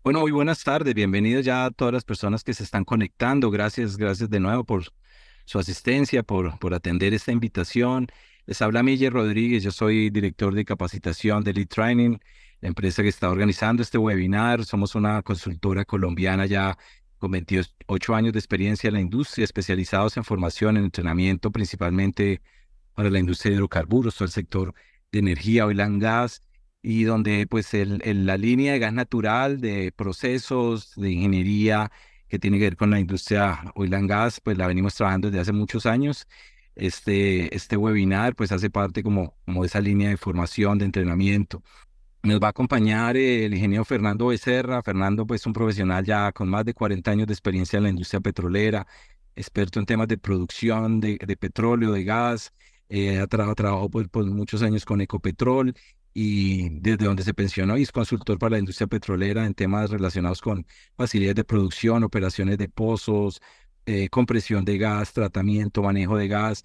Bueno, muy buenas tardes. Bienvenidos ya a todas las personas que se están conectando. Gracias de nuevo por su asistencia, por atender esta invitación. Les habla Miguel Rodríguez. Yo soy director de capacitación de Lead Training, la empresa que está organizando este webinar. Somos una consultora colombiana ya con 28 años de experiencia en la industria, especializados en formación, en entrenamiento, principalmente para la industria de hidrocarburos, todo el sector de energía, oil and gas, y donde pues la línea de gas natural, de procesos, de ingeniería que tiene que ver con la industria oil and gas, pues la venimos trabajando desde hace muchos años. Este webinar pues hace parte como de esa línea de formación, de entrenamiento. Nos va a acompañar el ingeniero Fernando Becerra. Fernando, pues, un profesional ya con más de 40 años de experiencia en la industria petrolera, experto en temas de producción de petróleo, de gas. Trabajado por muchos años con Ecopetrol y desde donde se pensionó y es consultor para la industria petrolera en temas relacionados con facilidades de producción, operaciones de pozos, compresión de gas, tratamiento, manejo de gas,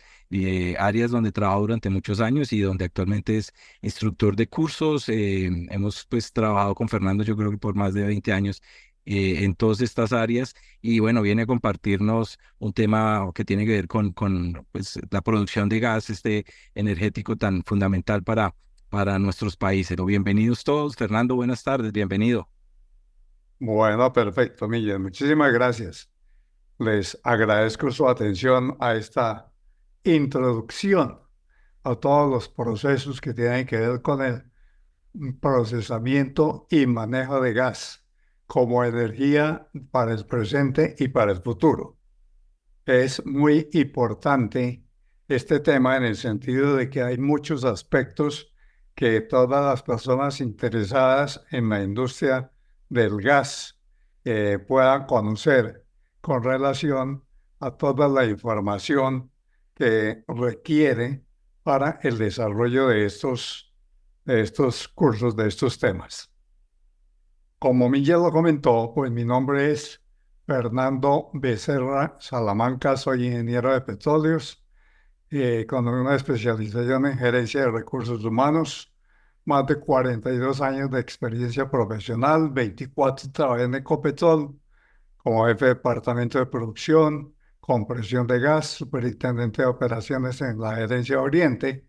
áreas donde trabajó durante muchos años y donde actualmente es instructor de cursos. Hemos pues trabajado con Fernando, yo creo que por más de 20 años en todas estas áreas y bueno, viene a compartirnos un tema que tiene que ver con pues, la producción de gas energético tan fundamental para nuestros países. Bienvenidos todos. Fernando, buenas tardes, bienvenido. Bueno, perfecto, Miguel. Muchísimas gracias. Les agradezco su atención a esta introducción a todos los procesos que tienen que ver con el procesamiento y manejo de gas como energía para el presente y para el futuro. Es muy importante este tema en el sentido de que hay muchos aspectos que todas las personas interesadas en la industria del gas puedan conocer con relación a toda la información que requiere para el desarrollo de estos cursos, de estos temas. Como Miguel lo comentó, pues mi nombre es Fernando Becerra Salamanca, soy ingeniero de petróleos, con una especialización en gerencia de recursos humanos, más de 42 años de experiencia profesional, 24 trabajé en Ecopetrol como jefe de departamento de producción, compresión de gas, superintendente de operaciones en la gerencia Oriente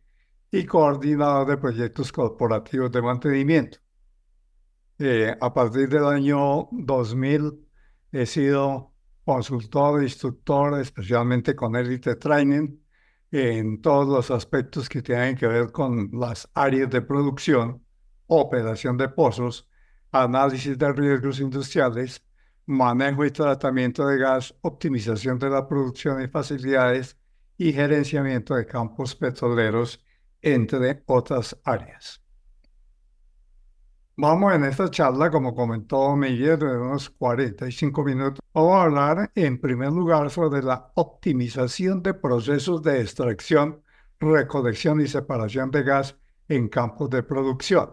y coordinador de proyectos corporativos de mantenimiento. A partir del año 2000 he sido consultor, instructor, especialmente con Elite Training, en todos los aspectos que tienen que ver con las áreas de producción, operación de pozos, análisis de riesgos industriales, manejo y tratamiento de gas, optimización de la producción y facilidades y gerenciamiento de campos petroleros, entre otras áreas. Vamos en esta charla, como comentó Miguel, de unos 45 minutos. Vamos a hablar en primer lugar sobre la optimización de procesos de extracción, recolección y separación de gas en campos de producción.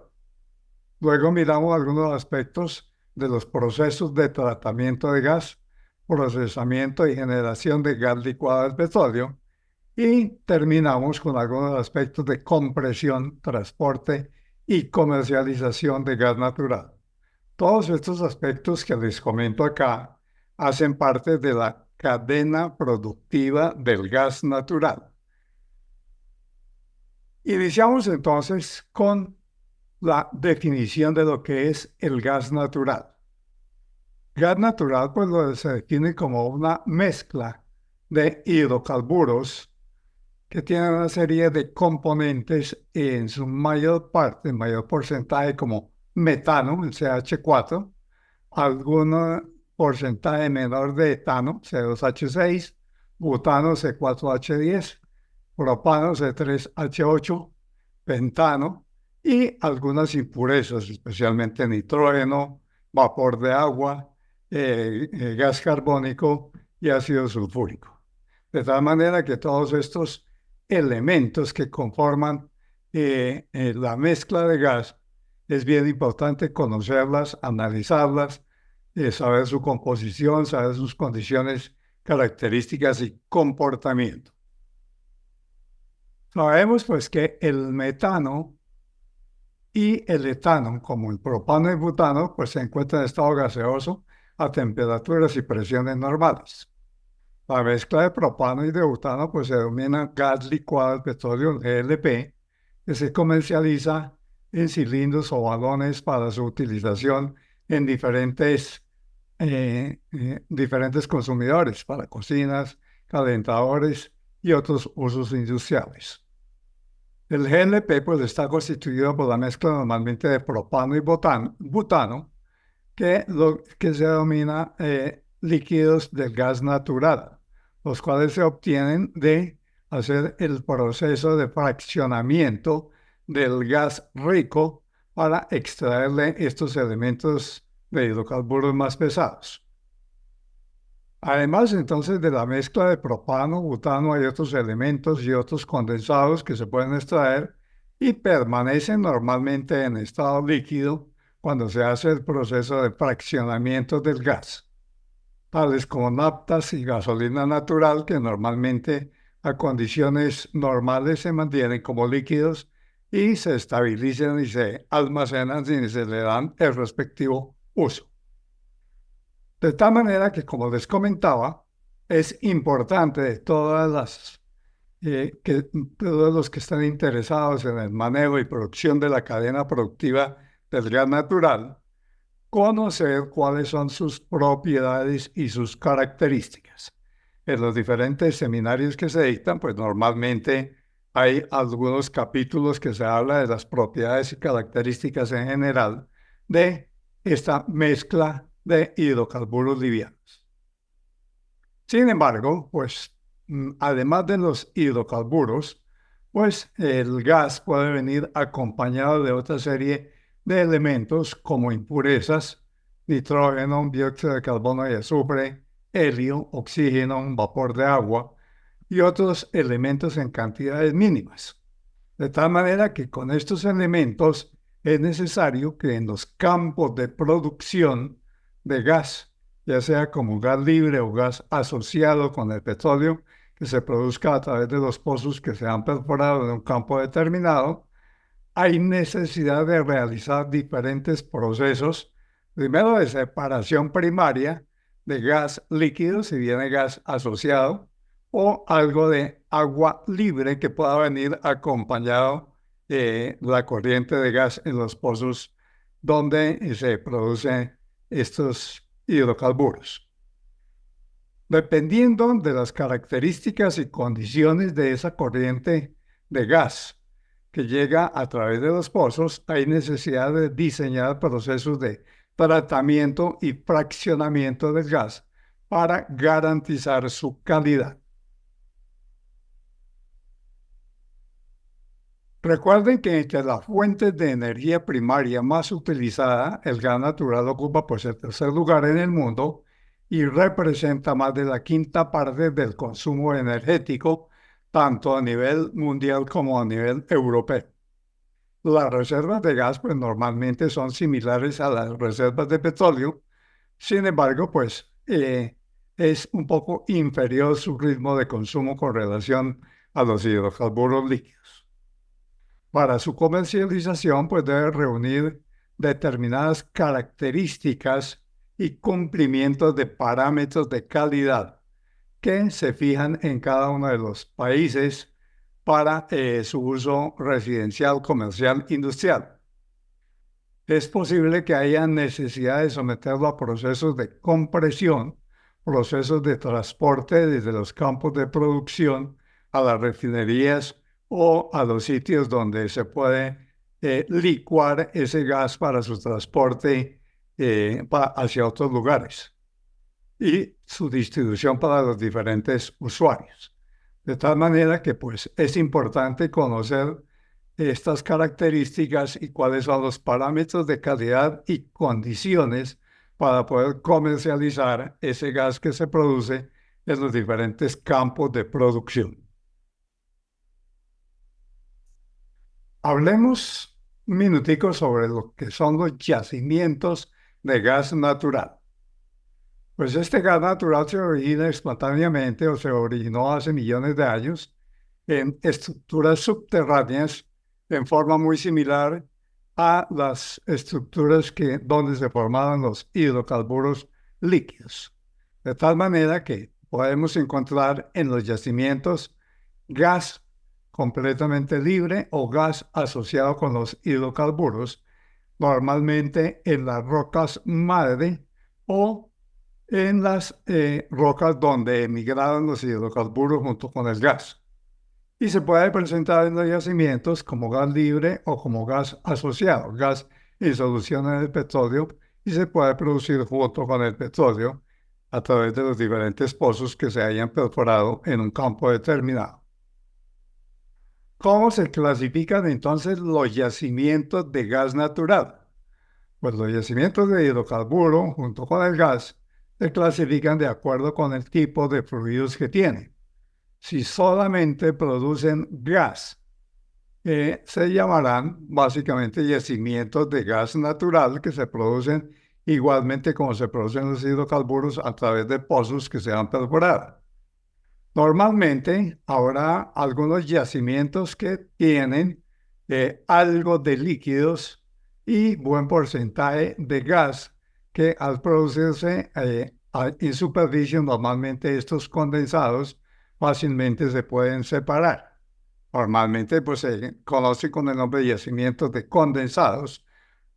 Luego miramos algunos aspectos de los procesos de tratamiento de gas, procesamiento y generación de gas licuado del petróleo. Y terminamos con algunos aspectos de compresión, transporte y comercialización de gas natural. Todos estos aspectos que les comento acá hacen parte de la cadena productiva del gas natural. Iniciamos entonces con la definición de lo que es el gas natural. Gas natural, pues se define como una mezcla de hidrocarburos que tiene una serie de componentes en su mayor parte, en mayor porcentaje, como metano, el CH4, algún porcentaje menor de etano, C2H6, butano, C4H10, propano, C3H8, pentano, y algunas impurezas, especialmente nitrógeno, vapor de agua, gas carbónico y ácido sulfúrico. De tal manera que todos estos elementos que conforman la mezcla de gas, es bien importante conocerlas, analizarlas, saber su composición, saber sus condiciones, características y comportamiento. Sabemos pues que el metano y el etano, como el propano y butano, pues se encuentra en estado gaseoso a temperaturas y presiones normales. La mezcla de propano y de butano pues se denomina gas licuado de petróleo, GLP, que se comercializa en cilindros o balones para su utilización en diferentes consumidores, para cocinas, calentadores y otros usos industriales. El GLP pues está constituido por la mezcla normalmente de propano y butano, que se denomina líquidos del gas natural, los cuales se obtienen de hacer el proceso de fraccionamiento del gas rico para extraerle estos elementos de hidrocarburos más pesados. Además, entonces, de la mezcla de propano, butano, hay otros elementos y otros condensados que se pueden extraer y permanecen normalmente en estado líquido cuando se hace el proceso de fraccionamiento del gas, tales como naftas y gasolina natural, que normalmente a condiciones normales se mantienen como líquidos y se estabilizan y se almacenan y se le dan el respectivo uso. De tal manera que, como les comentaba, es importante de todos los que están interesados en el manejo y producción de la cadena productiva del gas natural, conocer cuáles son sus propiedades y sus características. En los diferentes seminarios que se dictan, pues normalmente hay algunos capítulos que se habla de las propiedades y características en general de esta mezcla de hidrocarburos livianos. Sin embargo, pues además de los hidrocarburos, pues el gas puede venir acompañado de otra serie de elementos como impurezas, nitrógeno, dióxido de carbono y azufre, helio, oxígeno, vapor de agua y otros elementos en cantidades mínimas. De tal manera que con estos elementos es necesario que en los campos de producción de gas, ya sea como gas libre o gas asociado con el petróleo, que se produzca a través de los pozos que se han perforado en un campo determinado, hay necesidad de realizar diferentes procesos, primero de separación primaria de gas líquido, si viene gas asociado, o algo de agua libre que pueda venir acompañado de la corriente de gas en los pozos donde se producen estos hidrocarburos. Dependiendo de las características y condiciones de esa corriente de gas que llega a través de los pozos, hay necesidad de diseñar procesos de tratamiento y fraccionamiento del gas para garantizar su calidad. Recuerden que entre las fuentes de energía primaria más utilizada, el gas natural ocupa pues el tercer lugar en el mundo y representa más de la quinta parte del consumo energético, tanto a nivel mundial como a nivel europeo. Las reservas de gas pues normalmente son similares a las reservas de petróleo, sin embargo pues es un poco inferior su ritmo de consumo con relación a los hidrocarburos líquidos. Para su comercialización, pues debe reunir determinadas características y cumplimientos de parámetros de calidad que se fijan en cada uno de los países para su uso residencial, comercial, industrial. Es posible que haya necesidad de someterlo a procesos de compresión, procesos de transporte desde los campos de producción a las refinerías o a los sitios donde se puede licuar ese gas para su transporte hacia otros lugares y su distribución para los diferentes usuarios. De tal manera que pues es importante conocer estas características y cuáles son los parámetros de calidad y condiciones para poder comercializar ese gas que se produce en los diferentes campos de producción. Hablemos un minutico sobre lo que son los yacimientos de gas natural. Pues este gas natural se origina espontáneamente o se originó hace millones de años en estructuras subterráneas en forma muy similar a las estructuras donde se formaban los hidrocarburos líquidos. De tal manera que podemos encontrar en los yacimientos gas completamente libre o gas asociado con los hidrocarburos, normalmente en las rocas madre o en las rocas donde emigraron los hidrocarburos junto con el gas. Y se puede presentar en los yacimientos como gas libre o como gas asociado, gas en solución en el petróleo, y se puede producir junto con el petróleo a través de los diferentes pozos que se hayan perforado en un campo determinado. ¿Cómo se clasifican entonces los yacimientos de gas natural? Pues los yacimientos de hidrocarburo junto con el gas se clasifican de acuerdo con el tipo de fluidos que tienen. Si solamente producen gas, se llamarán básicamente yacimientos de gas natural que se producen igualmente como se producen los hidrocarburos a través de pozos que se han perforado. Normalmente habrá algunos yacimientos que tienen algo de líquidos y buen porcentaje de gas que al producirse en superficie, normalmente estos condensados fácilmente se pueden separar. Normalmente pues, se conoce con el nombre de yacimientos de condensados,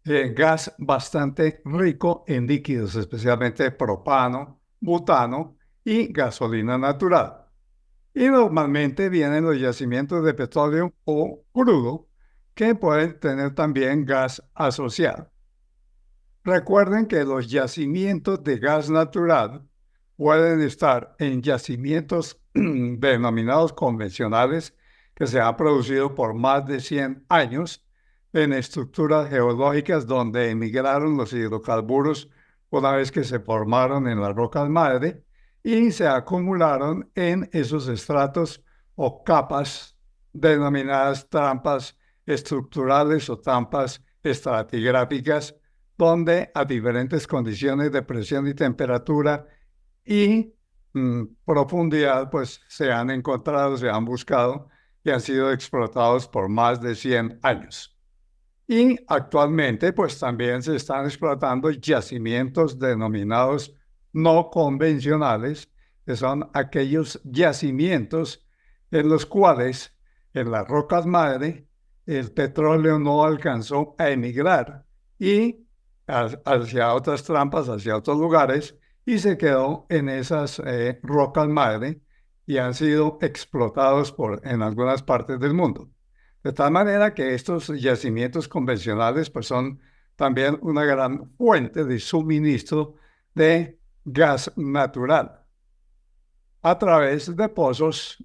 gas bastante rico en líquidos, especialmente propano, butano y gasolina natural. Y normalmente vienen los yacimientos de petróleo o crudo, que pueden tener también gas asociado. Recuerden que los yacimientos de gas natural pueden estar en yacimientos denominados convencionales que se han producido por más de 100 años en estructuras geológicas donde emigraron los hidrocarburos una vez que se formaron en las rocas madre y se acumularon en esos estratos o capas denominadas trampas estructurales o trampas estratigráficas, donde a diferentes condiciones de presión y temperatura y profundidad, pues se han encontrado, se han buscado y han sido explotados por más de 100 años. Y actualmente, pues también se están explotando yacimientos denominados no convencionales, que son aquellos yacimientos en los cuales en las rocas madre el petróleo no alcanzó a emigrar y hacia otras trampas, hacia otros lugares, y se quedó en esas rocas madre y han sido explotados en algunas partes del mundo. De tal manera que estos yacimientos convencionales pues son también una gran fuente de suministro de gas natural a través de pozos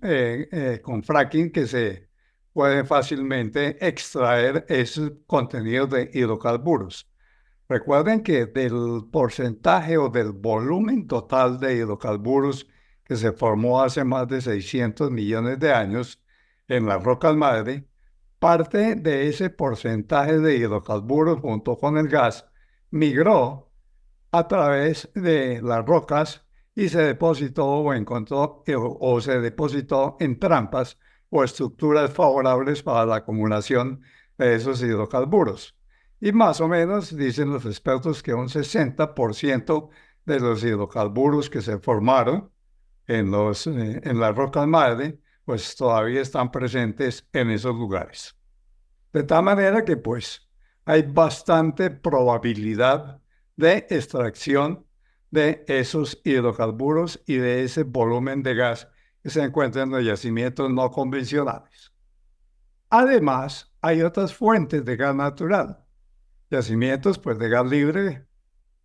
con fracking que se pueden fácilmente extraer esos contenidos de hidrocarburos. Recuerden que del porcentaje o del volumen total de hidrocarburos que se formó hace más de 600 millones de años en las rocas madre, parte de ese porcentaje de hidrocarburos junto con el gas migró a través de las rocas y se depositó o encontró o se depositó en trampas o estructuras favorables para la acumulación de esos hidrocarburos. Y más o menos dicen los expertos que un 60% de los hidrocarburos que se formaron en las rocas madre, pues todavía están presentes en esos lugares. De tal manera que pues hay bastante probabilidad de extracción de esos hidrocarburos y de ese volumen de gas que se encuentra en los yacimientos no convencionales. Además, hay otras fuentes de gas natural, yacimientos pues de gas libre,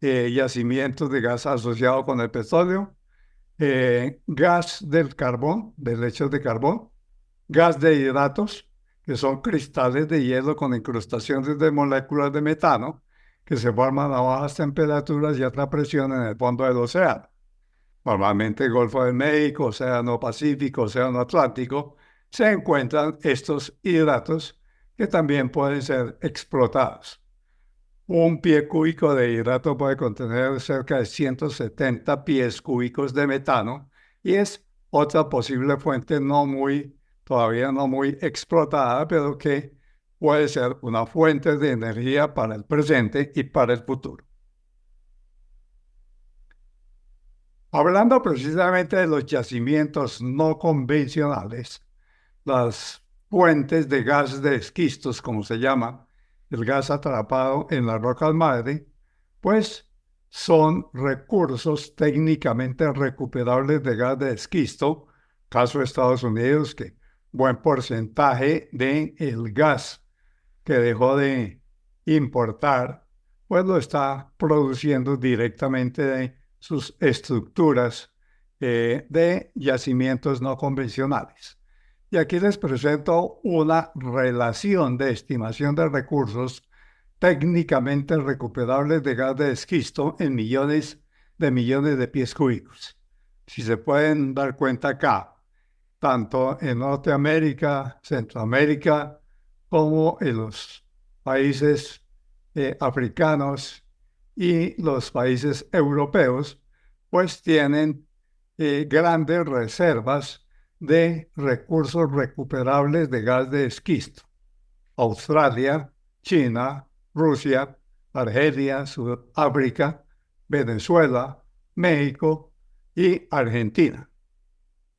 yacimientos de gas asociado con el petróleo, gas del carbón, de lechos de carbón, gas de hidratos, que son cristales de hielo con incrustaciones de moléculas de metano que se forman a bajas temperaturas y alta presión en el fondo del océano. Normalmente el Golfo de México, Océano Pacífico, Océano Atlántico, se encuentran estos hidratos que también pueden ser explotados. Un pie cúbico de hidrato puede contener cerca de 170 pies cúbicos de metano y es otra posible fuente todavía no muy explotada, pero que puede ser una fuente de energía para el presente y para el futuro. Hablando precisamente de los yacimientos no convencionales, las fuentes de gas de esquistos, como se llama, el gas atrapado en las rocas madre, pues son recursos técnicamente recuperables de gas de esquisto, caso de Estados Unidos, que buen porcentaje del gas que dejó de importar, pues lo está produciendo directamente de sus estructuras de yacimientos no convencionales. Y aquí les presento una relación de estimación de recursos técnicamente recuperables de gas de esquisto en millones de pies cúbicos. Si se pueden dar cuenta acá, tanto en Norteamérica, Centroamérica, como en los países africanos y los países europeos, pues tienen grandes reservas de recursos recuperables de gas de esquisto. Australia, China, Rusia, Argelia, Sudáfrica, Venezuela, México y Argentina.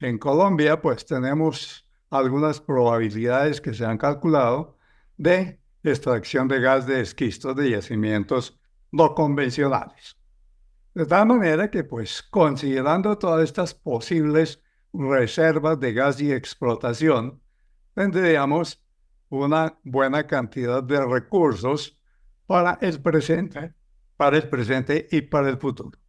En Colombia, pues tenemos algunas probabilidades que se han calculado de extracción de gas de esquisto de yacimientos no convencionales. De tal manera que, pues, considerando todas estas posibles reservas de gas y explotación, tendríamos una buena cantidad de recursos para el presente y para el futuro.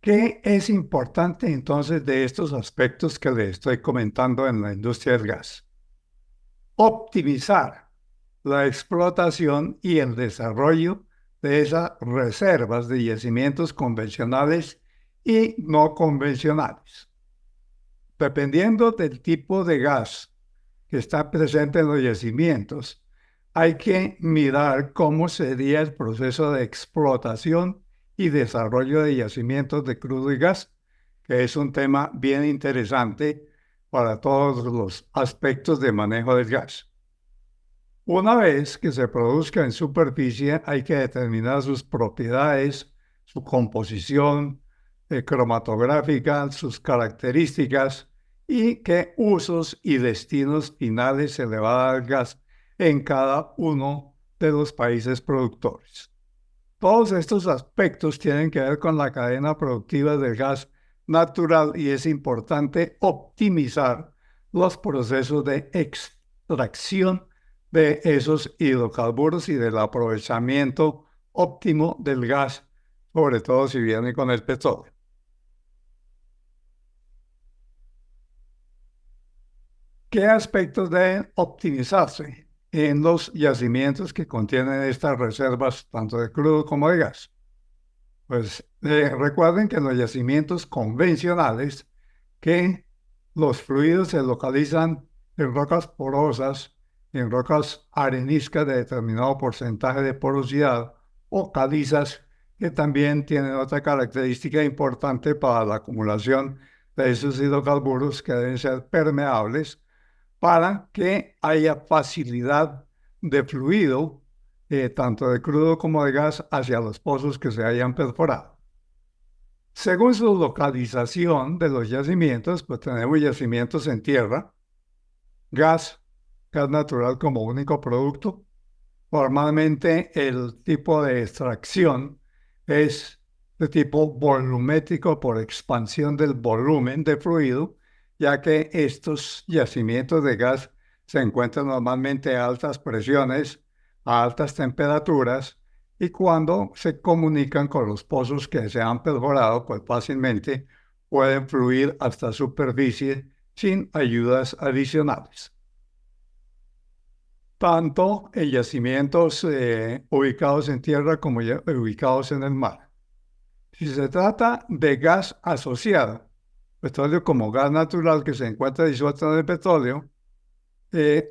¿Qué es importante entonces de estos aspectos que le estoy comentando en la industria del gas? Optimizar la explotación y el desarrollo de esas reservas de yacimientos convencionales y no convencionales. Dependiendo del tipo de gas que está presente en los yacimientos, hay que mirar cómo sería el proceso de explotación y desarrollo de yacimientos de crudo y gas, que es un tema bien interesante para todos los aspectos de manejo del gas. Una vez que se produzca en superficie, hay que determinar sus propiedades, su composición cromatográfica, sus características y qué usos y destinos finales se le va a dar al gas en cada uno de los países productores. Todos estos aspectos tienen que ver con la cadena productiva del gas natural y es importante optimizar los procesos de extracción de esos hidrocarburos y del aprovechamiento óptimo del gas, sobre todo si viene con el petróleo. ¿Qué aspectos deben optimizarse en los yacimientos que contienen estas reservas tanto de crudo como de gas? Pues recuerden que en los yacimientos convencionales que los fluidos se localizan en rocas porosas, en rocas areniscas de determinado porcentaje de porosidad o calizas que también tienen otra característica importante para la acumulación de esos hidrocarburos que deben ser permeables para que haya facilidad de fluido, tanto de crudo como de gas, hacia los pozos que se hayan perforado. Según su localización de los yacimientos, pues tenemos yacimientos en tierra, gas natural como único producto. Normalmente el tipo de extracción es de tipo volumétrico por expansión del volumen de fluido, ya que estos yacimientos de gas se encuentran normalmente a altas presiones, a altas temperaturas, y cuando se comunican con los pozos que se han perforado, pues fácilmente pueden fluir hasta superficie sin ayudas adicionales. Tanto en yacimientos ubicados en tierra como ubicados en el mar. Si se trata de gas asociado, petróleo como gas natural que se encuentra disuelto en el petróleo,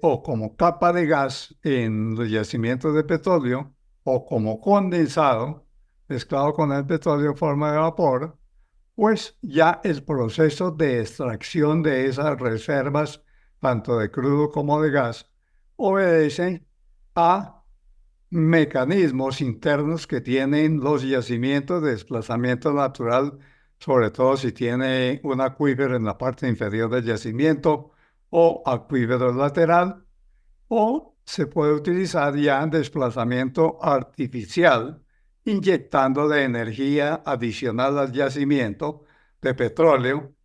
o como capa de gas en los yacimientos de petróleo, o como condensado mezclado con el petróleo en forma de vapor, pues ya el proceso de extracción de esas reservas, tanto de crudo como de gas, obedece a mecanismos internos que tienen los yacimientos de desplazamiento natural, sobre todo si tiene un acuífero en la parte inferior del yacimiento o acuífero lateral, o se puede utilizar ya desplazamiento artificial, inyectándole energía adicional al yacimiento de petróleo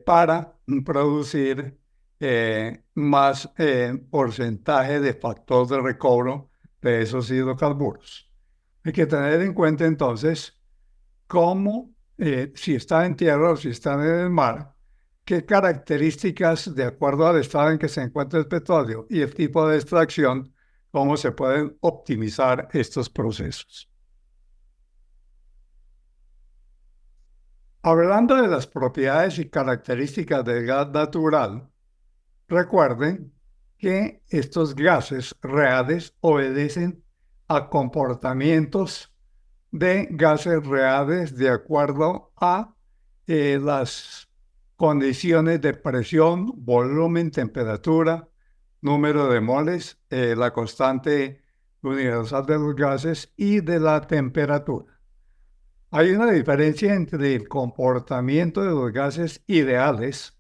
para producir más porcentaje de factor de recobro de esos hidrocarburos. Hay que tener en cuenta entonces cómo, si está en tierra o si está en el mar, qué características, de acuerdo al estado en que se encuentra el petróleo y el tipo de extracción, cómo se pueden optimizar estos procesos. Hablando de las propiedades y características del gas natural, recuerden que estos gases reales obedecen a comportamientos de gases reales de acuerdo a las condiciones de presión, volumen, temperatura, número de moles, la constante universal de los gases y de la temperatura. Hay una diferencia entre el comportamiento de los gases ideales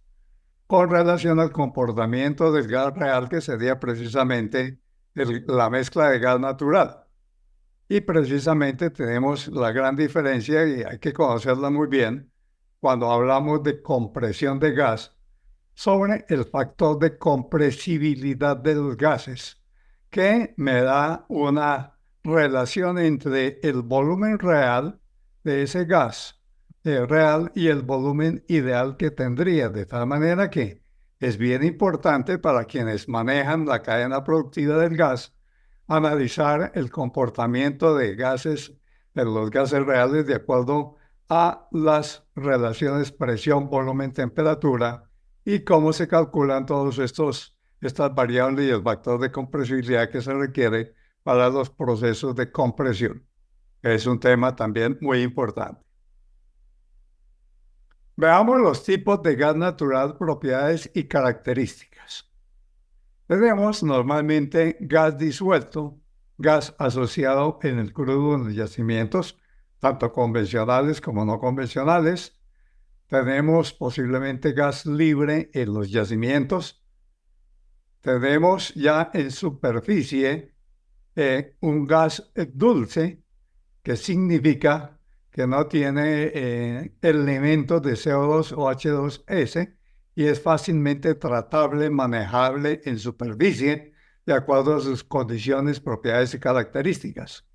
con relación al comportamiento del gas real, que sería precisamente la mezcla de gas natural. Y precisamente tenemos la gran diferencia, y hay que conocerla muy bien, cuando hablamos de compresión de gas, sobre el factor de compresibilidad de los gases, que me da una relación entre el volumen real de ese gas real y el volumen ideal que tendría, de tal manera que es bien importante para quienes manejan la cadena productiva del gas analizar el comportamiento de gases, de los gases reales de acuerdo a las relaciones presión, volumen, temperatura y cómo se calculan todos estas variables y el factor de compresibilidad que se requiere para los procesos de compresión. Es un tema también muy importante. Veamos los tipos de gas natural, propiedades y características. Tenemos normalmente gas disuelto, gas asociado en el crudo en los yacimientos, tanto convencionales como no convencionales. Tenemos posiblemente gas libre en los yacimientos. Tenemos ya en superficie un gas dulce, que significa que no tiene elementos de CO2 o H2S y es fácilmente tratable, manejable en superficie de acuerdo a sus condiciones, propiedades y características.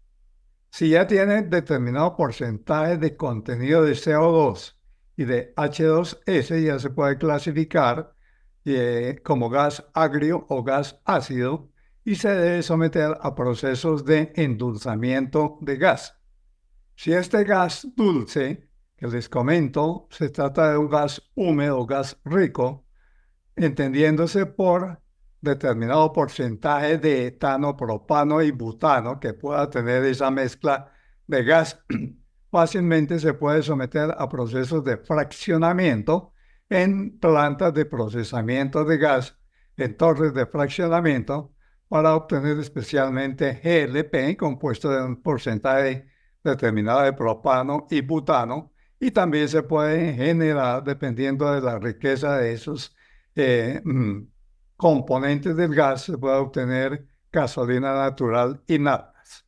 Si ya tiene determinado porcentaje de contenido de CO2 y de H2S, ya se puede clasificar como gas agrio o gas ácido y se debe someter a procesos de endulzamiento de gas. Si este gas dulce, que les comento, se trata de un gas húmedo, gas rico, entendiéndose por determinado porcentaje de etano, propano y butano que pueda tener esa mezcla de gas, fácilmente se puede someter a procesos de fraccionamiento en plantas de procesamiento de gas, en torres de fraccionamiento, para obtener especialmente GLP, compuesto de un porcentaje determinado de propano y butano, y también se puede generar, dependiendo de la riqueza de esos componentes del gas, se puede obtener gasolina natural y natas.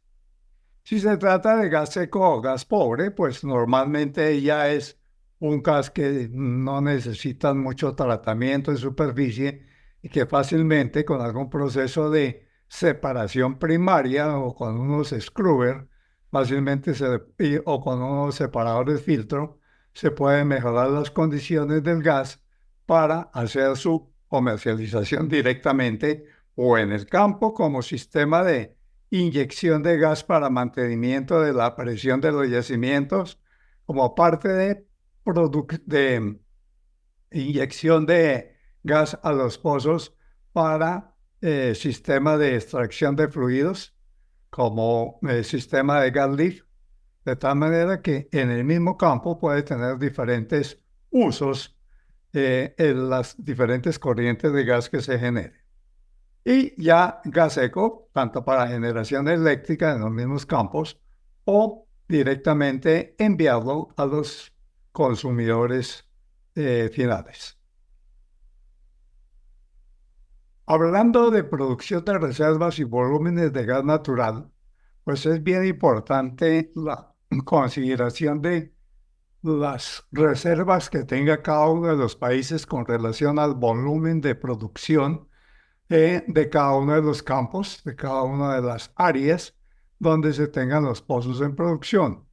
Si se trata de gas seco o gas pobre, pues normalmente ya es un gas que no necesita mucho tratamiento en superficie y que fácilmente con algún proceso de separación primaria o con unos scrubber, fácilmente o con unos separadores de filtro, se pueden mejorar las condiciones del gas para hacer su comercialización directamente o en el campo como sistema de inyección de gas para mantenimiento de la presión de los yacimientos, como parte de inyección de gas a los pozos para sistema de extracción de fluidos, como sistema de gas lift, de tal manera que en el mismo campo puede tener diferentes usos en las diferentes corrientes de gas que se generen. Y ya gas seco, tanto para generación eléctrica en los mismos campos o directamente enviarlo a los consumidores finales. Hablando de producción de reservas y volúmenes de gas natural, pues es bien importante la consideración de las reservas que tenga cada uno de los países con relación al volumen de producción de cada uno de los campos, de cada una de las áreas donde se tengan los pozos en producción.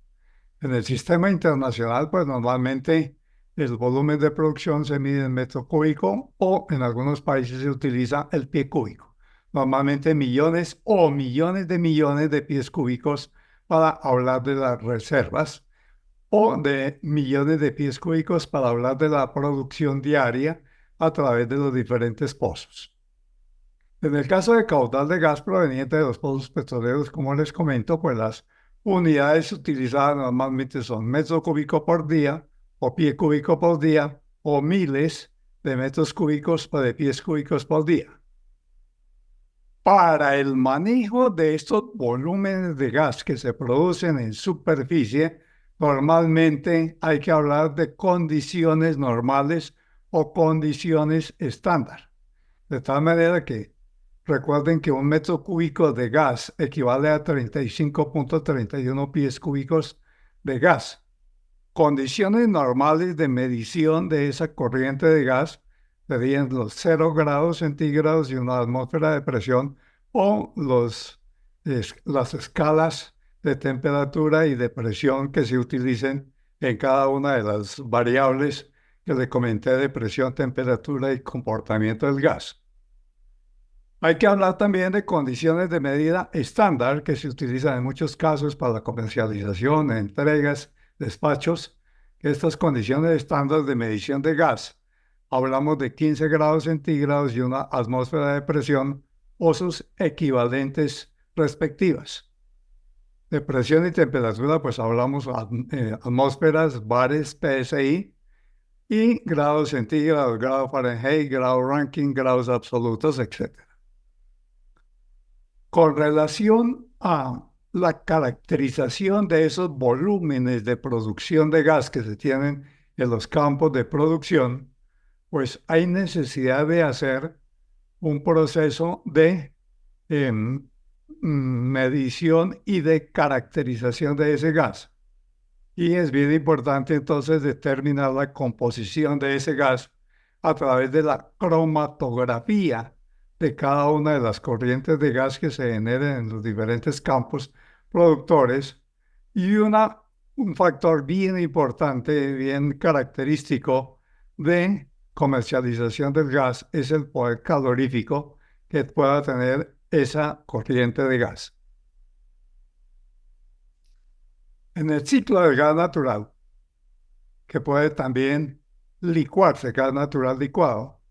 En el sistema internacional, pues normalmente el volumen de producción se mide en metro cúbico o en algunos países se utiliza el pie cúbico. Normalmente millones o millones de pies cúbicos para hablar de las reservas o de millones de pies cúbicos para hablar de la producción diaria a través de los diferentes pozos. En el caso de caudal de gas proveniente de los pozos petroleros, como les comento, pues las unidades utilizadas normalmente son metro cúbico por día o pie cúbico por día o miles de metros cúbicos o de pies cúbicos por día. Para el manejo de estos volúmenes de gas que se producen en superficie, normalmente hay que hablar de condiciones normales o condiciones estándar. De tal manera que recuerden que un metro cúbico de gas equivale a 35.31 pies cúbicos de gas. Condiciones normales de medición de esa corriente de gas serían los 0 grados centígrados y una atmósfera de presión o las escalas de temperatura y de presión que se utilicen en cada una de las variables que le comenté de presión, temperatura y comportamiento del gas. Hay que hablar también de condiciones de medida estándar que se utilizan en muchos casos para la comercialización, entregas, despachos. Estas condiciones estándar de medición de gas, hablamos de 15 grados centígrados y una atmósfera de presión o sus equivalentes respectivas. De presión y temperatura, pues hablamos atmósferas, bares, PSI, y grados centígrados, grado Fahrenheit, grado Rankine, grados absolutos, etc. Con relación a la caracterización de esos volúmenes de producción de gas que se tienen en los campos de producción, pues hay necesidad de hacer un proceso de medición y de caracterización de ese gas. Y es bien importante entonces determinar la composición de ese gas a través de la cromatografía de cada una de las corrientes de gas que se generen en los diferentes campos productores. Y un factor bien importante, bien característico de comercialización del gas es el poder calorífico que pueda tener esa corriente de gas. En el ciclo del gas natural, que puede también licuarse, gas natural licuado,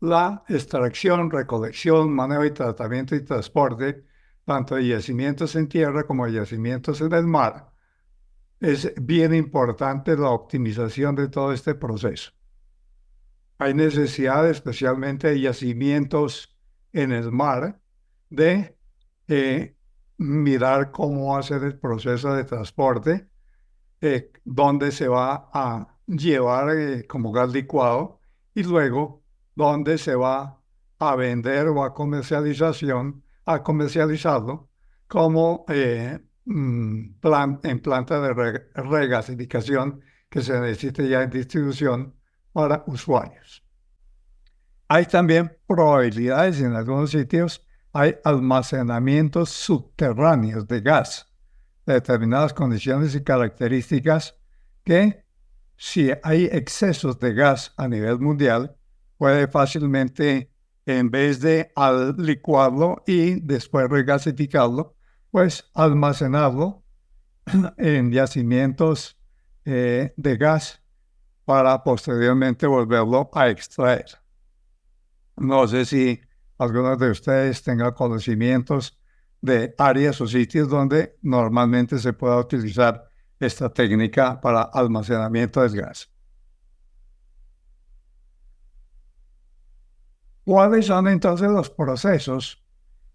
la extracción, recolección, manejo y tratamiento y transporte, tanto de yacimientos en tierra como de yacimientos en el mar, es bien importante la optimización de todo este proceso. Hay necesidad, especialmente de yacimientos en el mar, de mirar cómo hacer el proceso de transporte, dónde se va a llevar como gas licuado y luego dónde se va a vender o a comercializarlo como en planta de regasificación que se necesite ya en distribución para usuarios. Hay también probabilidades en algunos sitios, hay almacenamientos subterráneos de gas de determinadas condiciones y características que, si hay excesos de gas a nivel mundial, puede fácilmente, en vez de licuarlo y después regasificarlo, pues almacenarlo en yacimientos de gas para posteriormente volverlo a extraer. No sé si algunos de ustedes tengan conocimientos de áreas o sitios donde normalmente se pueda utilizar esta técnica para almacenamiento del gas. ¿Cuáles son entonces los procesos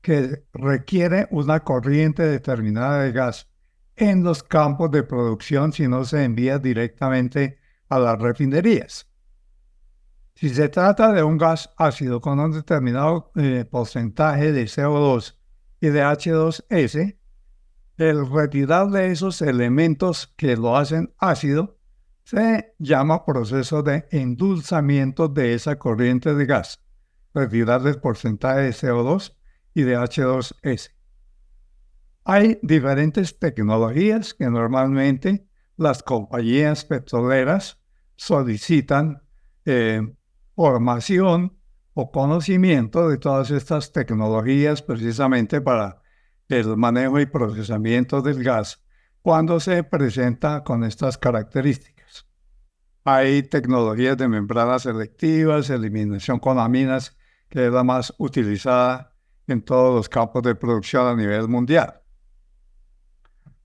que requiere una corriente determinada de gas en los campos de producción si no se envía directamente a las refinerías? Si se trata de un gas ácido con un determinado porcentaje de CO2 y de H2S, el retirar de esos elementos que lo hacen ácido se llama proceso de endulzamiento de esa corriente de gas, retirar el porcentaje de CO2 y de H2S. Hay diferentes tecnologías que normalmente las compañías petroleras solicitan formación o conocimiento de todas estas tecnologías precisamente para el manejo y procesamiento del gas cuando se presenta con estas características. Hay tecnologías de membranas selectivas, eliminación con aminas, que es la más utilizada en todos los campos de producción a nivel mundial.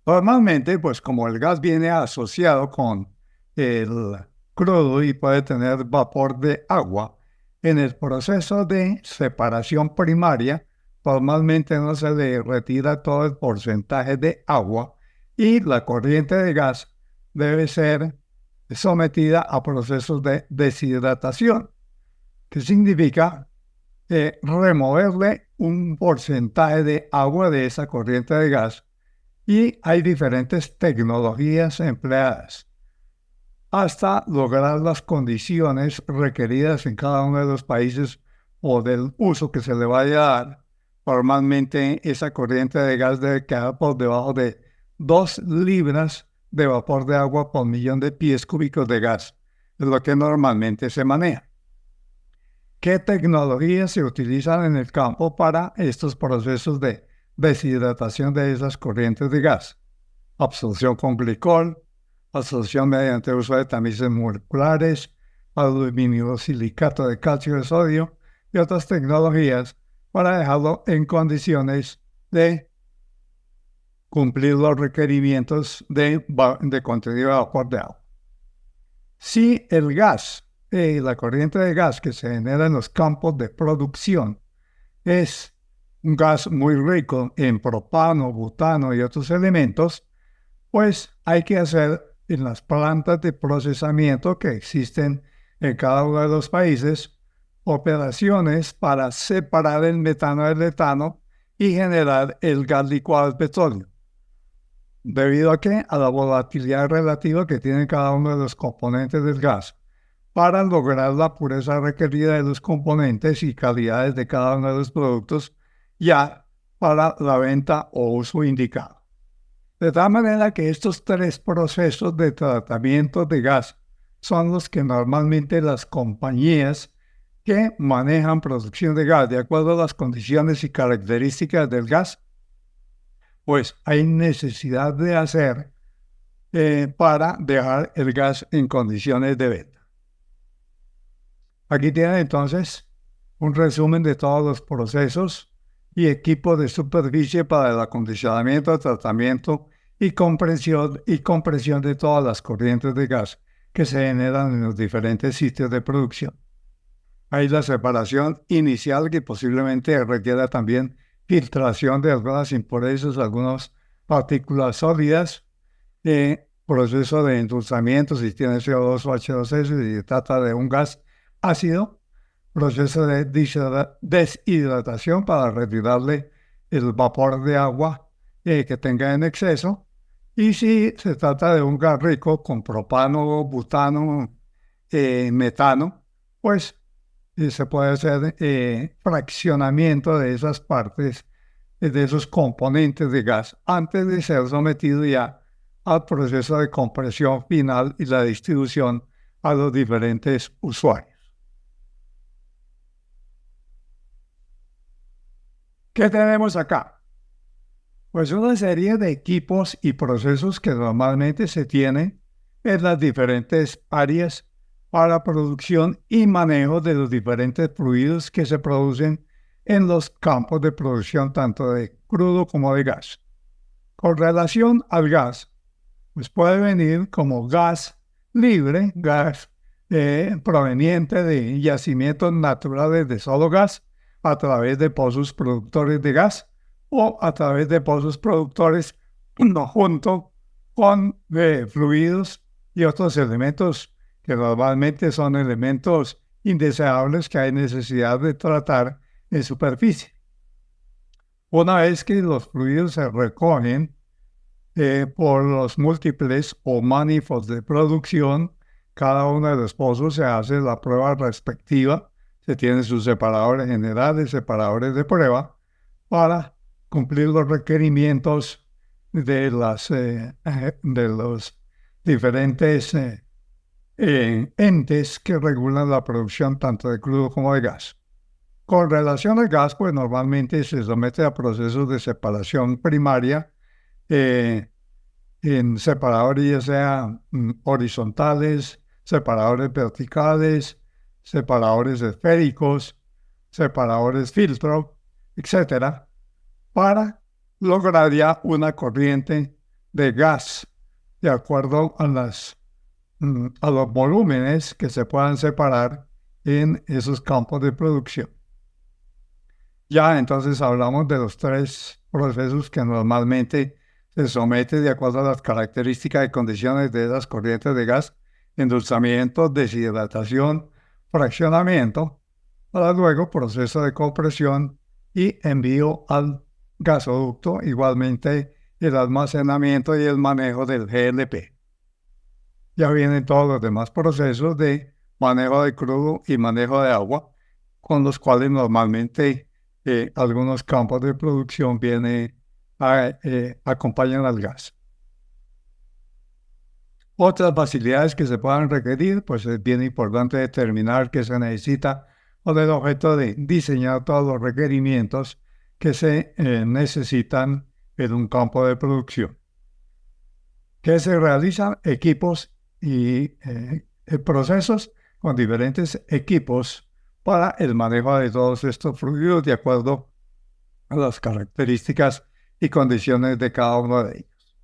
Normalmente, pues como el gas viene asociado con el crudo y puede tener vapor de agua, en el proceso de separación primaria, normalmente no se le retira todo el porcentaje de agua y la corriente de gas debe ser sometida a procesos de deshidratación, que significa removerle un porcentaje de agua de esa corriente de gas, y hay diferentes tecnologías empleadas hasta lograr las condiciones requeridas en cada uno de los países o del uso que se le vaya a dar. Normalmente esa corriente de gas debe quedar por debajo de 2 libras de vapor de agua por millón de pies cúbicos de gas. Es lo que normalmente se maneja. ¿Qué tecnologías se utilizan en el campo para estos procesos de deshidratación de esas corrientes de gas? Absorción con glicol, absorción mediante uso de tamices moleculares, aluminio-silicato de calcio de sodio y otras tecnologías para dejarlo en condiciones de cumplir los requerimientos de contenido de vapor de agua. Si el gas, la corriente de gas que se genera en los campos de producción es un gas muy rico en propano, butano y otros elementos, pues hay que hacer en las plantas de procesamiento que existen en cada uno de los países operaciones para separar el metano del etano y generar el gas licuado del petróleo. ¿Debido a qué? A la volatilidad relativa que tiene cada uno de los componentes del gas, para lograr la pureza requerida de los componentes y calidades de cada uno de los productos ya para la venta o uso indicado. De tal manera que estos 3 procesos de tratamiento de gas son los que normalmente las compañías que manejan producción de gas de acuerdo a las condiciones y características del gas, pues hay necesidad de hacer para dejar el gas en condiciones de venta. Aquí tienen entonces un resumen de todos los procesos y equipos de superficie para el acondicionamiento, tratamiento y compresión de todas las corrientes de gas que se generan en los diferentes sitios de producción. Hay la separación inicial que posiblemente requiera también filtración de algunas impurezas, algunas partículas sólidas, proceso de endulzamiento si tiene CO2 o H2S y se trata de un gas ácido, proceso de deshidratación para retirarle el vapor de agua que tenga en exceso, y si se trata de un gas rico con propano, butano, metano, pues se puede hacer fraccionamiento de esas partes, de esos componentes de gas, antes de ser sometido ya al proceso de compresión final y la distribución a los diferentes usuarios. ¿Qué tenemos acá? Pues una serie de equipos y procesos que normalmente se tienen en las diferentes áreas para producción y manejo de los diferentes fluidos que se producen en los campos de producción tanto de crudo como de gas. Con relación al gas, pues puede venir como gas libre, gas proveniente de yacimientos naturales de solo gas, a través de pozos productores de gas o a través de pozos productores no, junto con fluidos y otros elementos que normalmente son elementos indeseables que hay necesidad de tratar en superficie. Una vez que los fluidos se recogen por los múltiples o manifolds de producción, cada uno de los pozos se hace la prueba respectiva, se tienen sus separadores generales, separadores de prueba, para cumplir los requerimientos de los diferentes entes que regulan la producción tanto de crudo como de gas. Con relación al gas, pues normalmente se somete a procesos de separación primaria en separadores ya sea horizontales, separadores verticales, separadores esféricos, separadores filtro, etcétera, para lograr ya una corriente de gas de acuerdo a los volúmenes que se puedan separar en esos campos de producción. Ya entonces hablamos de los tres procesos que normalmente se somete de acuerdo a las características y condiciones de las corrientes de gas: endulzamiento, deshidratación, fraccionamiento, para luego proceso de compresión y envío al gasoducto, igualmente el almacenamiento y el manejo del GLP. Ya vienen todos los demás procesos de manejo de crudo y manejo de agua, con los cuales normalmente algunos campos de producción acompañan al gas. Otras facilidades que se puedan requerir, pues es bien importante determinar qué se necesita con el objeto de diseñar todos los requerimientos que se necesitan en un campo de producción. ¿Qué se realizan? Equipos y procesos con diferentes equipos para el manejo de todos estos fluidos de acuerdo a las características y condiciones de cada uno de ellos.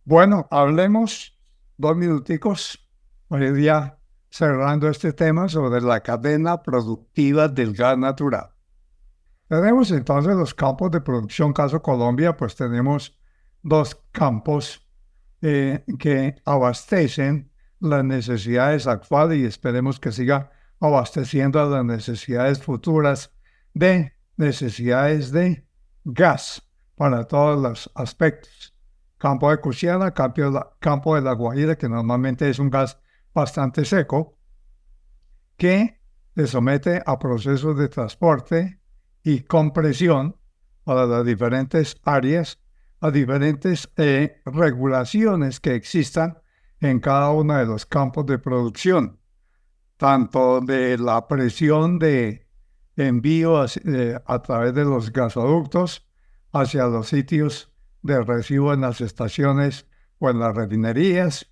Bueno, hablemos 2 minuticos, hoy ya cerrando este tema sobre la cadena productiva del gas natural. Tenemos entonces los campos de producción. Caso Colombia, pues tenemos 2 campos que abastecen las necesidades actuales y esperemos que siga abasteciendo a las necesidades futuras de necesidades gas para todos los aspectos. Campo de Cusiana, campo de La Guajira, que normalmente es un gas bastante seco, que se somete a procesos de transporte y compresión para las diferentes áreas, a diferentes regulaciones que existan en cada uno de los campos de producción, tanto de la presión de envío a través de los gasoductos hacia los sitios de recibo en las estaciones o en las refinerías.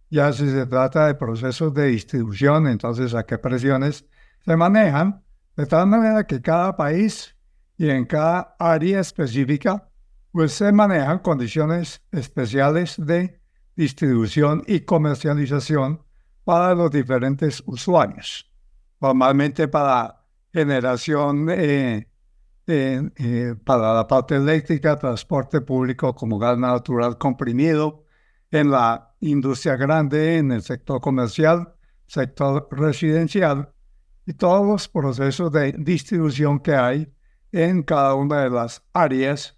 Ya si se trata de procesos de distribución, entonces a qué presiones se manejan, de tal manera que cada país y en cada área específica pues se manejan condiciones especiales de distribución y comercialización para los diferentes usuarios. Normalmente para generación para la parte eléctrica, transporte público como gas natural comprimido, en la industria grande, en el sector comercial, sector residencial y todos los procesos de distribución que hay en cada una de las áreas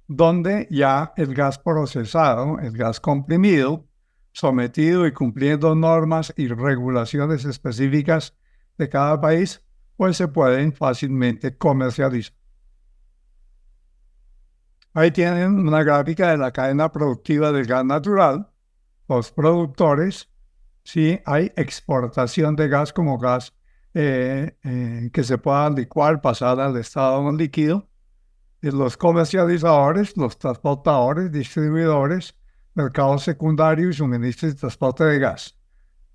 donde ya el gas procesado, el gas comprimido, sometido y cumpliendo normas y regulaciones específicas de cada país, pues se pueden fácilmente comercializar. Ahí tienen una gráfica de la cadena productiva del gas natural. Los productores, sí, hay exportación de gas como gas que se pueda licuar, pasar al estado líquido. Y los comercializadores, los transportadores, distribuidores, mercado secundario y suministro y transporte de gas.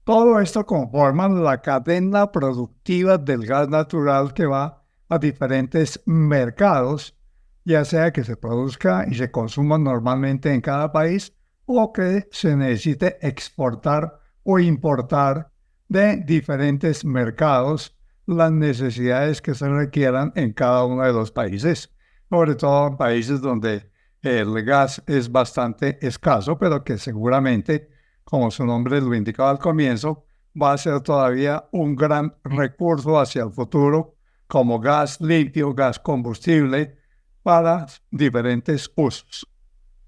Todo esto conforma la cadena productiva del gas natural que va a diferentes mercados ya sea que se produzca y se consuma normalmente en cada país o que se necesite exportar o importar de diferentes mercados las necesidades que se requieran en cada uno de los países, sobre todo en países donde el gas es bastante escaso, pero que seguramente, como su nombre lo indicaba al comienzo, va a ser todavía un gran recurso hacia el futuro como gas limpio, gas combustible para diferentes usos.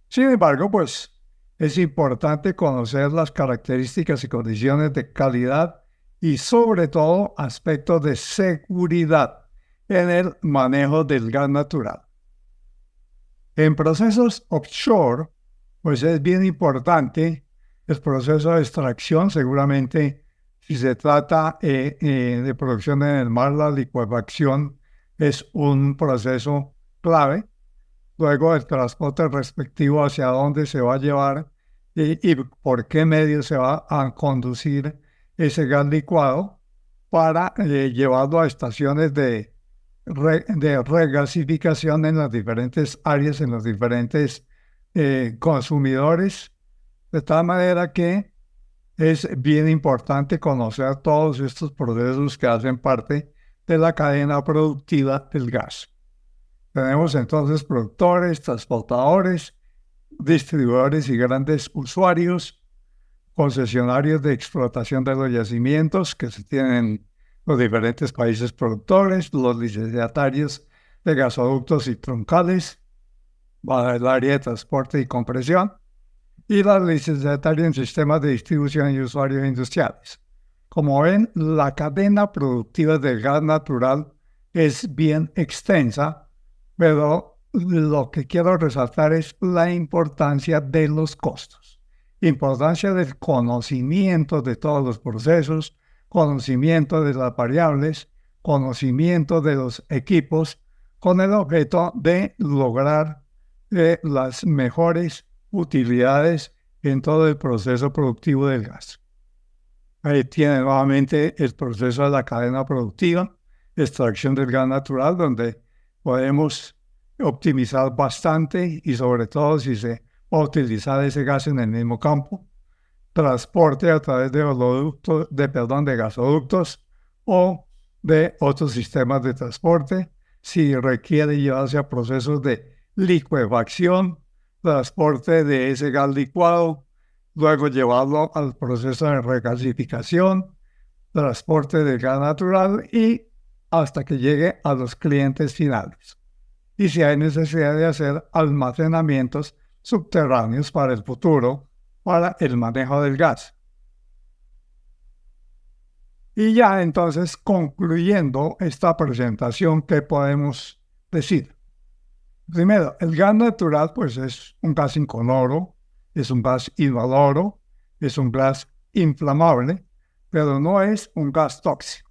Sin embargo, pues es importante conocer las características y condiciones de calidad y sobre todo aspectos de seguridad en el manejo del gas natural. En procesos offshore, pues es bien importante el proceso de extracción. Seguramente, si se trata de producción en el mar, la licuefacción es un proceso clave. Luego, el transporte respectivo hacia dónde se va a llevar y por qué medio se va a conducir ese gas licuado para llevarlo a estaciones de regasificación en las diferentes áreas, en los diferentes consumidores, de tal manera que es bien importante conocer todos estos procesos que hacen parte de la cadena productiva del gas. Tenemos entonces productores, transportadores, distribuidores y grandes usuarios, concesionarios de explotación de los yacimientos que se tienen en los diferentes países productores, los licenciatarios de gasoductos y troncales para el área de transporte y compresión, y las licenciatarias en sistemas de distribución y usuarios industriales. Como ven, la cadena productiva del gas natural es bien extensa, pero lo que quiero resaltar es la importancia de los costos, importancia del conocimiento de todos los procesos, conocimiento de las variables, conocimiento de los equipos, con el objeto de lograr las mejores utilidades en todo el proceso productivo del gas. Ahí tiene nuevamente el proceso de la cadena productiva, extracción del gas natural, donde podemos optimizar bastante y sobre todo si se va a utilizar ese gas en el mismo campo, transporte a través de de gasoductos o de otros sistemas de transporte, si requiere llevarse a procesos de licuefacción, transporte de ese gas licuado, luego llevarlo al proceso de regasificación, transporte del gas natural y hasta que llegue a los clientes finales. Y si hay necesidad de hacer almacenamientos subterráneos para el futuro, para el manejo del gas. Y ya entonces, concluyendo esta presentación, ¿qué podemos decir? Primero, el gas natural pues es un gas incoloro, es un gas inodoro, es un gas inflamable, pero no es un gas tóxico.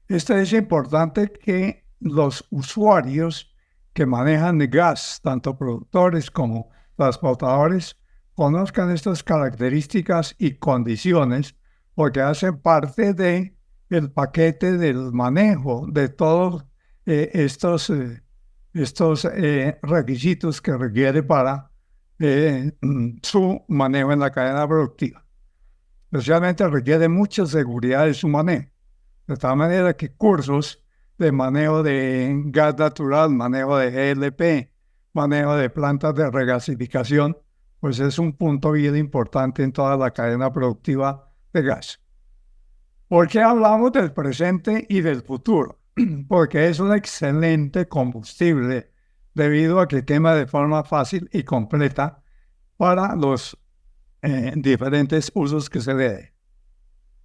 Esto es importante que los usuarios que manejan el gas, tanto productores como transportadores, conozcan estas características y condiciones porque hacen parte del paquete del manejo de todos estos requisitos que requiere para su manejo en la cadena productiva. Especialmente requiere mucha seguridad de su manejo, de tal manera que cursos de manejo de gas natural, manejo de GLP, manejo de plantas de regasificación, pues es un punto bien importante en toda la cadena productiva de gas. ¿Por qué hablamos del presente y del futuro? Porque es un excelente combustible debido a que quema de forma fácil y completa para los diferentes usos que se le dé.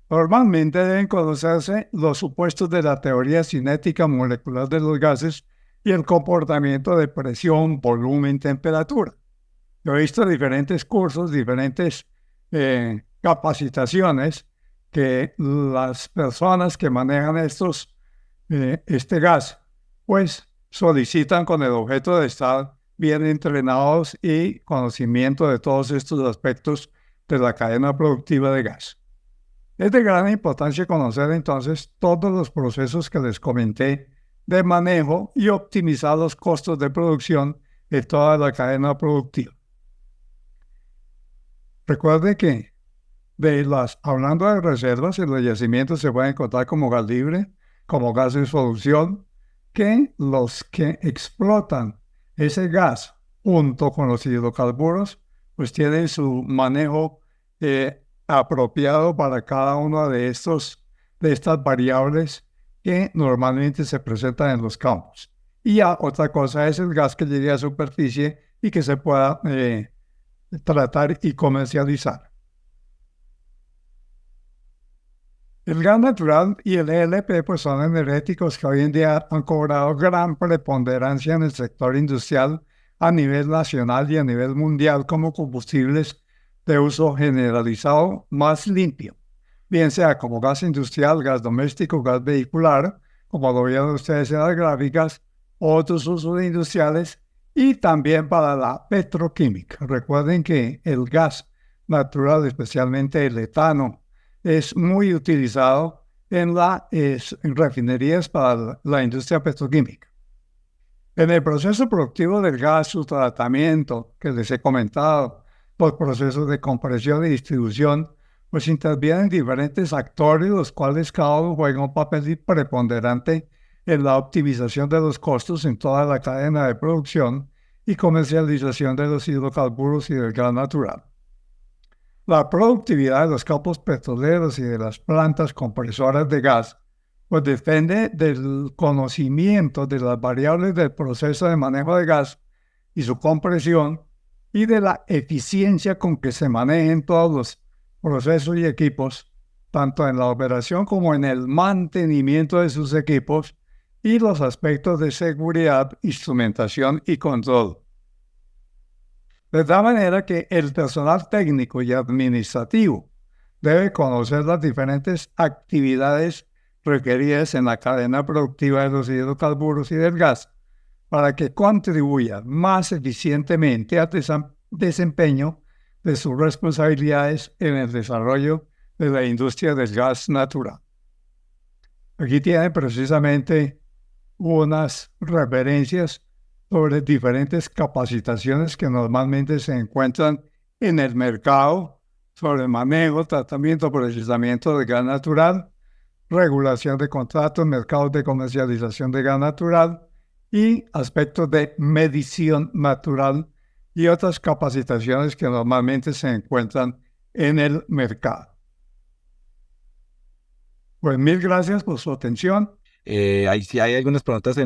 Normalmente deben conocerse los supuestos de la teoría cinética molecular de los gases y el comportamiento de presión, volumen, temperatura. Yo he visto diferentes cursos, diferentes capacitaciones que las personas que manejan este gas, pues solicitan con el objeto de estar bien entrenados y conocimiento de todos estos aspectos de la cadena productiva de gas. Es de gran importancia conocer entonces todos los procesos que les comenté de manejo y optimizar los costos de producción de toda la cadena productiva. Recuerde que hablando de reservas, en los yacimientos se pueden encontrar como gas libre, como gas de solución, que los que explotan ese gas junto con los hidrocarburos, pues tienen su manejo apropiado para cada una de estas variables que normalmente se presentan en los campos. Y ya otra cosa es el gas que llegue a superficie y que se pueda tratar y comercializar. El gas natural y el LP pues son energéticos que hoy en día han cobrado gran preponderancia en el sector industrial a nivel nacional y a nivel mundial como combustibles de uso generalizado más limpio, bien sea como gas industrial, gas doméstico, gas vehicular, como lo vieron ustedes en las gráficas, otros usos industriales y también para la petroquímica. Recuerden que el gas natural, especialmente el etano, es muy utilizado en refinerías para la industria petroquímica. En el proceso productivo del gas, su tratamiento, que les he comentado, los procesos de compresión y distribución, pues intervienen diferentes actores, los cuales cada uno juega un papel preponderante en la optimización de los costos en toda la cadena de producción y comercialización de los hidrocarburos y del gas natural. La productividad de los campos petroleros y de las plantas compresoras de gas pues depende del conocimiento de las variables del proceso de manejo de gas y su compresión y de la eficiencia con que se manejen todos los procesos y equipos, tanto en la operación como en el mantenimiento de sus equipos y los aspectos de seguridad, instrumentación y control. De tal manera que el personal técnico y administrativo debe conocer las diferentes actividades requeridas en la cadena productiva de los hidrocarburos y del gas para que contribuya más eficientemente al desempeño de sus responsabilidades en el desarrollo de la industria del gas natural. Aquí tienen precisamente unas referencias sobre diferentes capacitaciones que normalmente se encuentran en el mercado sobre manejo, tratamiento, procesamiento de gas natural, regulación de contratos, mercados de comercialización de gas natural y aspectos de medición natural y otras capacitaciones que normalmente se encuentran en el mercado. Pues mil gracias por su atención. Ahí sí hay algunas preguntas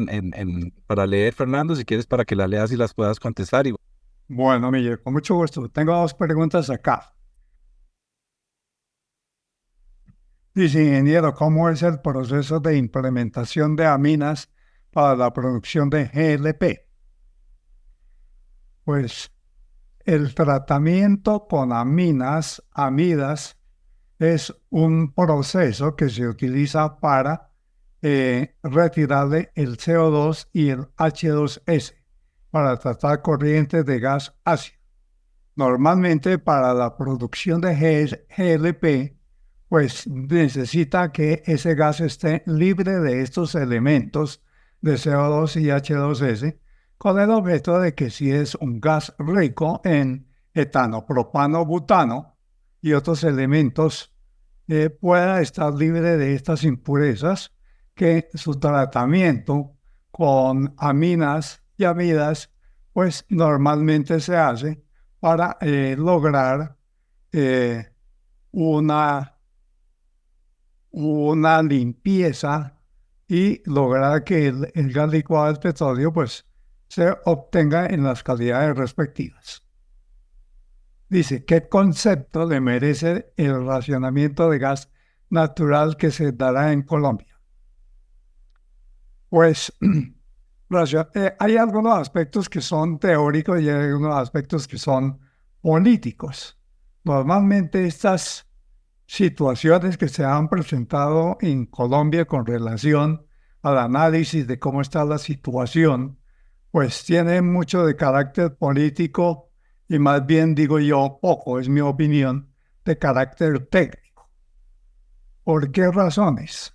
para leer, Fernando, si quieres para que las leas y las puedas contestar. Bueno, Miguel, con mucho gusto. Tengo dos preguntas acá. Dice, ingeniero, ¿cómo es el proceso de implementación de aminas para la producción de GLP? Pues el tratamiento con amidas, es un proceso que se utiliza para retirarle el CO2 y el H2S para tratar corrientes de gas ácido. Normalmente para la producción de GLP, pues necesita que ese gas esté libre de estos elementos de CO2 y H2S, con el objeto de que si es un gas rico en etano, propano, butano y otros elementos, pueda estar libre de estas impurezas, que su tratamiento con aminas y amidas, pues normalmente se hace para lograr una limpieza y lograr que el gas licuado del petróleo pues se obtenga en las calidades respectivas. Dice, ¿qué concepto le merece el racionamiento de gas natural que se dará en Colombia? Pues hay algunos aspectos que son teóricos y hay algunos aspectos que son políticos. Normalmente estas situaciones que se han presentado en Colombia con relación al análisis de cómo está la situación, pues tienen mucho de carácter político y más bien, digo yo, poco, es mi opinión, de carácter técnico. ¿Por qué razones?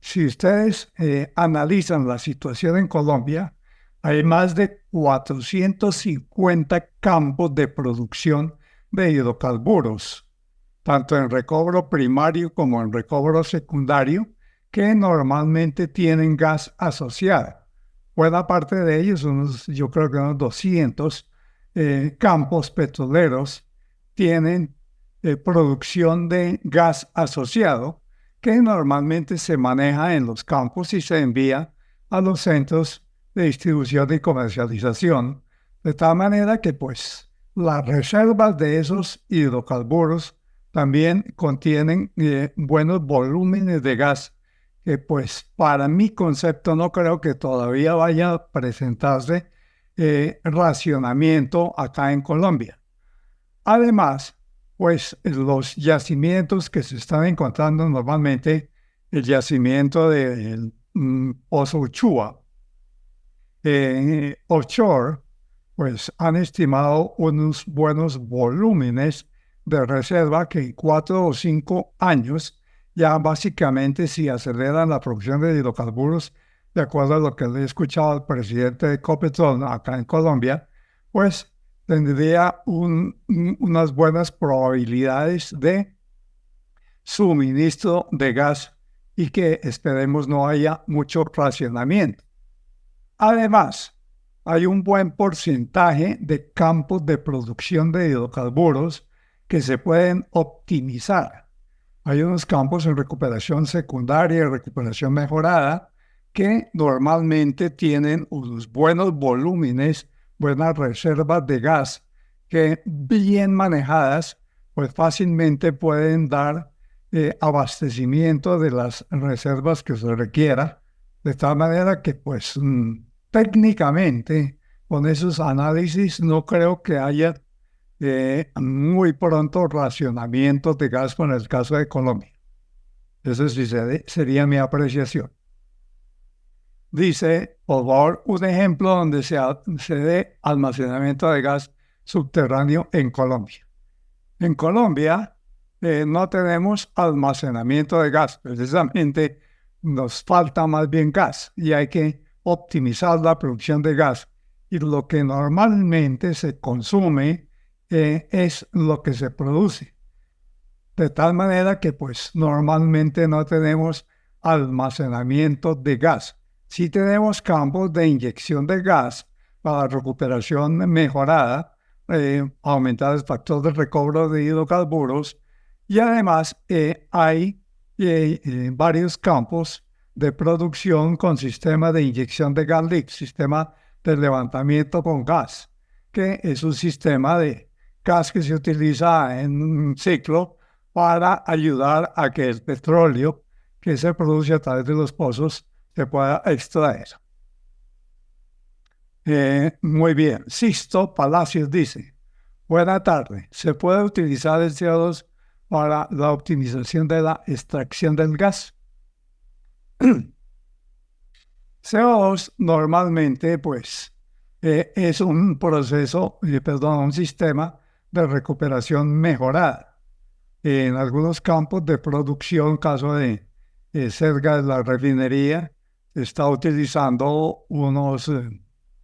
si ustedes analizan la situación en Colombia, hay más de 450 campos de producción de hidrocarburos, tanto en recobro primario como en recobro secundario, que normalmente tienen gas asociado. Buena parte de ellos, yo creo que unos 200 campos petroleros, tienen producción de gas asociado, que normalmente se maneja en los campos y se envía a los centros de distribución y comercialización, de tal manera que pues las reservas de esos hidrocarburos también contienen buenos volúmenes de gas, que pues para mi concepto no creo que todavía vaya a presentarse racionamiento acá en Colombia. Además, pues los yacimientos que se están encontrando normalmente, el yacimiento del Pozo Uchua, offshore, pues han estimado unos buenos volúmenes de reserva que en 4 o 5 años, ya básicamente si aceleran la producción de hidrocarburos, de acuerdo a lo que le he escuchado al presidente de Ecopetrol acá en Colombia, pues tendría unas buenas probabilidades de suministro de gas y que esperemos no haya mucho racionamiento. Además, hay un buen porcentaje de campos de producción de hidrocarburos que se pueden optimizar. Hay unos campos en recuperación secundaria y recuperación mejorada que normalmente tienen unos buenos volúmenes, buenas reservas de gas que bien manejadas, pues fácilmente pueden dar abastecimiento de las reservas que se requiera, de tal manera que pues técnicamente con esos análisis no creo que haya muy pronto racionamiento de gas con el caso de Colombia. Eso sí sería mi apreciación. Dice, por favor, un ejemplo donde se dé almacenamiento de gas subterráneo en Colombia. En Colombia no tenemos almacenamiento de gas, precisamente nos falta más bien gas y hay que optimizar la producción de gas. Y lo que normalmente se consume es lo que se produce. De tal manera que pues normalmente no tenemos almacenamiento de gas. Sí tenemos campos de inyección de gas para recuperación mejorada, aumentar el factor de recobro de hidrocarburos y además hay varios campos de producción con sistema de inyección de gas lift, sistema de levantamiento con gas, que es un sistema de gas que se utiliza en un ciclo para ayudar a que el petróleo que se produce a través de los pozos se pueda extraer. Muy bien. Sisto Palacios dice, buena tarde, ¿se puede utilizar el CO2 para la optimización de la extracción del gas? CO2 normalmente pues es un proceso, un sistema de recuperación mejorada. En algunos campos de producción, caso de cerca de la refinería, se está utilizando unos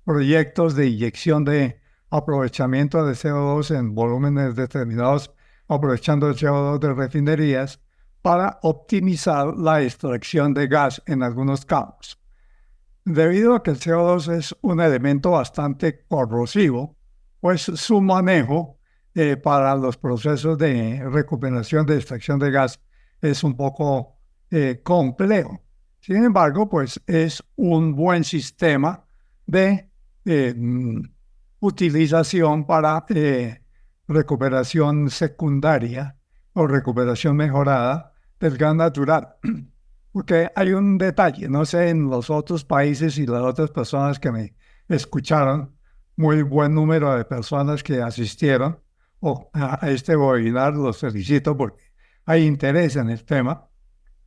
proyectos de inyección de aprovechamiento de CO2 en volúmenes determinados, aprovechando el CO2 de refinerías para optimizar la extracción de gas en algunos campos. Debido a que el CO2 es un elemento bastante corrosivo, pues su manejo para los procesos de recuperación de extracción de gas es un poco complejo. Sin embargo, pues es un buen sistema de utilización para recuperación secundaria o recuperación mejorada del gas natural. Porque hay un detalle, no sé, en los otros países y las otras personas que me escucharon, muy buen número de personas que asistieron a este webinar, los felicito porque hay interés en el tema.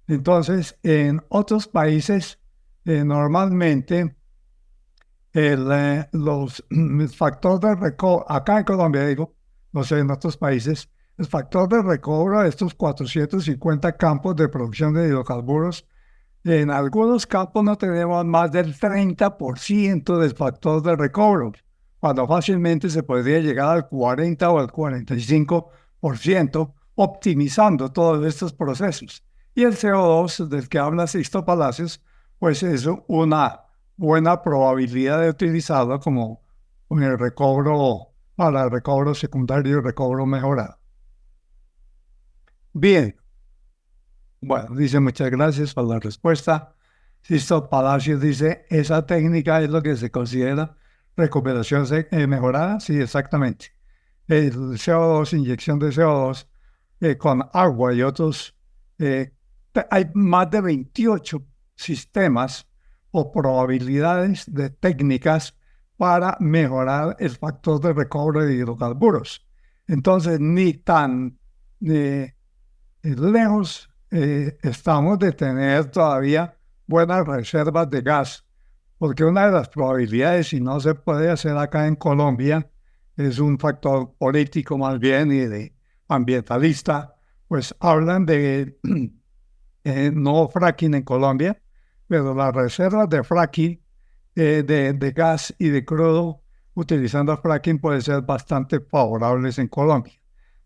Entonces, en otros países, normalmente el factor de recobro, acá en Colombia digo, no sé, en otros países, el factor de recobro de estos 450 campos de producción de hidrocarburos En algunos campos no tenemos más del 30% del factor de recobro, cuando fácilmente se podría llegar al 40 o al 45%, optimizando todos estos procesos. Y el CO2 del que habla Sixto Palacios, pues es una buena probabilidad de utilizarlo como el recobro para el recobro secundario y recobro mejorado. Bien, bueno, dice muchas gracias por la respuesta. Sisto Palacios dice, ¿esa técnica es lo que se considera recuperación mejorada? Sí, exactamente. El CO2, inyección de CO2 con agua y otros, hay más de 28 sistemas o probabilidades de técnicas para mejorar el factor de recobro de hidrocarburos. Entonces, ni tan lejos estamos de tener todavía buenas reservas de gas, porque una de las probabilidades, si no se puede hacer acá en Colombia, es un factor político más bien y de ambientalista, pues hablan de no fracking en Colombia, pero las reservas de fracking, de gas y de crudo utilizando fracking pueden ser bastante favorables en Colombia.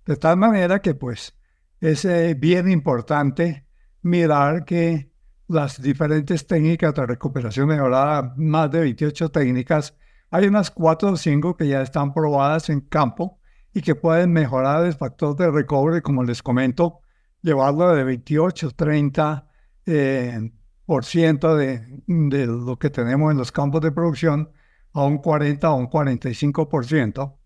De tal manera que pues es bien importante mirar que las diferentes técnicas de recuperación mejorada, más de 28 técnicas, hay unas 4 o 5 que ya están probadas en campo y que pueden mejorar el factor de recobre, como les comento, llevarlo de 28, 30 por ciento de lo que tenemos en los campos de producción a un 40 o un 45%,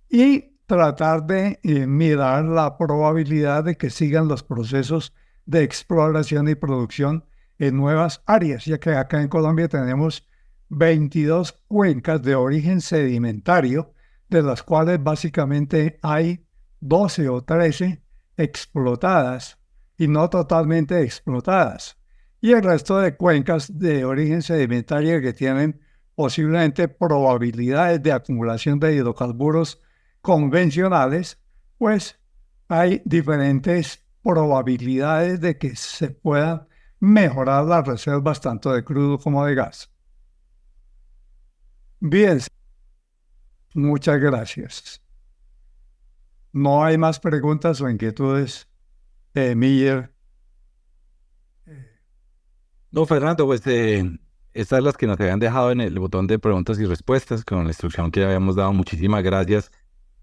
y tratar de mirar la probabilidad de que sigan los procesos de exploración y producción en nuevas áreas, ya que acá en Colombia tenemos 22 cuencas de origen sedimentario, de las cuales básicamente hay 12 o 13 explotadas y no totalmente explotadas. Y el resto de cuencas de origen sedimentario que tienen posiblemente probabilidades de acumulación de hidrocarburos convencionales, pues hay diferentes probabilidades de que se puedan mejorar las reservas tanto de crudo como de gas. Bien, muchas gracias. ¿No hay más preguntas o inquietudes, Miller? No, Fernando, pues estas las que nos habían dejado en el botón de preguntas y respuestas con la instrucción que habíamos dado. Muchísimas gracias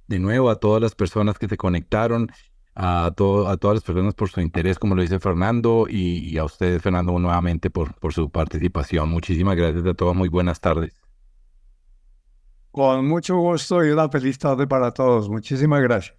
de nuevo a todas las personas que se conectaron, a todas las personas por su interés, como lo dice Fernando, y a ustedes, Fernando, nuevamente por su participación. Muchísimas gracias a todos. Muy buenas tardes. Con mucho gusto y una feliz tarde para todos. Muchísimas gracias.